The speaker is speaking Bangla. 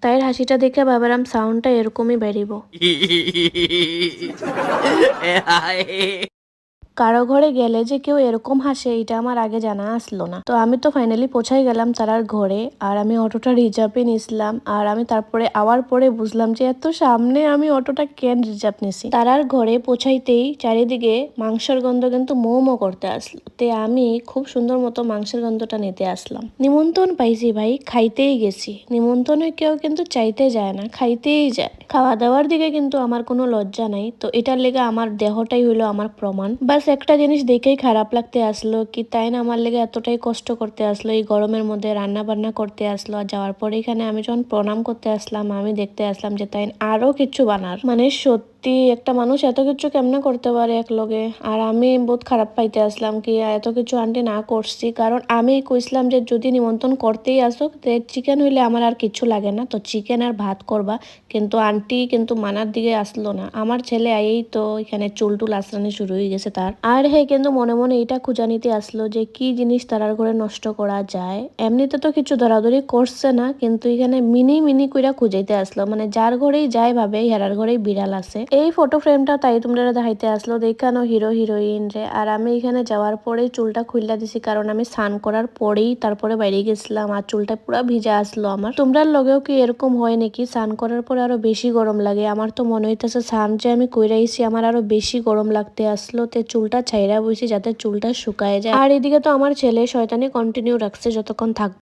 তাইর হাসিটা দেখে ভাবলাম সাউন্ডটা এরকমই বেরিব। কারো ঘরে গেলে যে কেউ এরকম হাসে এটা আমার আগে জানা আসলো না। তো আমি তো ফাইনালি পৌঁছাই গেলাম তারার ঘরে, আর আমি অটোটা রিজার্ভে নিছিলাম। আর আমি তারপরে আওয়ার পরে বুঝলাম যে এত সামনে আমি অটোটা কেন রিজার্ভ নিছি। তারার ঘরে পৌঁছাইতেই চারিদিকে মাংসের গন্ধ কিন্তু মো মো করতে আসলো। তে আমি খুব সুন্দর মতো মাংসের গন্ধটা নিতে আসলাম। নিমন্ত্রণ পাইছি ভাই, খাইতেই গেছি। নিমন্ত্রণে কেউ কিন্তু চাইতে যায় না, খাইতেই যায়। খাওয়া দাওয়ার দিকে কিন্তু আমার কোনো লজ্জা নাই। তো এটার লেগে আমার দেহটাই হইলো আমার প্রমাণ। বাস একটা জিনিস দেখেই খারাপ লাগতে আসলো কি তাই না, আমার লেগে এতটাই কষ্ট করতে আসলো, এই গরমের মধ্যে রান্না বান্না করতে আসলো। আর যাওয়ার পরে এখানে আমি যখন প্রণাম করতে আসলাম, আমি দেখতে আসলাম যে তাই আরো কিছু বানার, মানে সত্যি একটা মানুষ এত কিছু কেমনে করতে পারে এক লগে। আর আমি বহুত খারাপ পাইতে আসলাম কি এত কিছু আন্টি না করছি, কারণ আমি কইছিলাম যে যদি নিমন্ত্রণ করতেই আসো চিকেন হইলে আমার আর কিছু লাগে না, তো চিকেন আর ভাত করবা। কিন্তু আন্টি কিন্তু মানার দিকে আসলো না। আমার ছেলে এই তো এখানে চুল টুল আসরানি শুরু হয়ে গেছে তার। আর হে কিন্তু মনে মনে এটা খুঁজা নিতে আসলো যে কি জিনিস তারার ঘরে নষ্ট করা যায়। এমনিতে তো কিছু ধরাধরি করছে না, কিন্তু এখানে মিনি মিনি কইরা খুঁজাইতে আসলো, মানে যার ঘরেই যায় ভাবে হেরার ঘরেই বিড়াল আছে। এই ফটো ফ্রেমটা তাই তোমরা দেখাইতে আসলো, দেখানো হিরো হিরোইন রে। আর আমি এখানে যাওয়ার পরেই চুলটা খুললা দিছি, কারণ আমি স্নান করার পরেই তারপরে বাইরে গেছিলাম আর চুলটা পুরো ভিজা আসলো আমার। তোমরা লগেও কি এরকম হয় নাকি স্নান করার পরে আরো বেশি গরম লাগে? আমার তো মনে হইতেছে স্নান যে আমি কইরাইছি আমার আরো বেশি গরম লাগতে আসলো। তে চুলটা ছাইরা বইছি যাতে চুলটা শুকায় যায়। আর এদিকে তো আমার ছেলে শয়তানি কন্টিনিউ রাখছে যতক্ষণ থাকবে।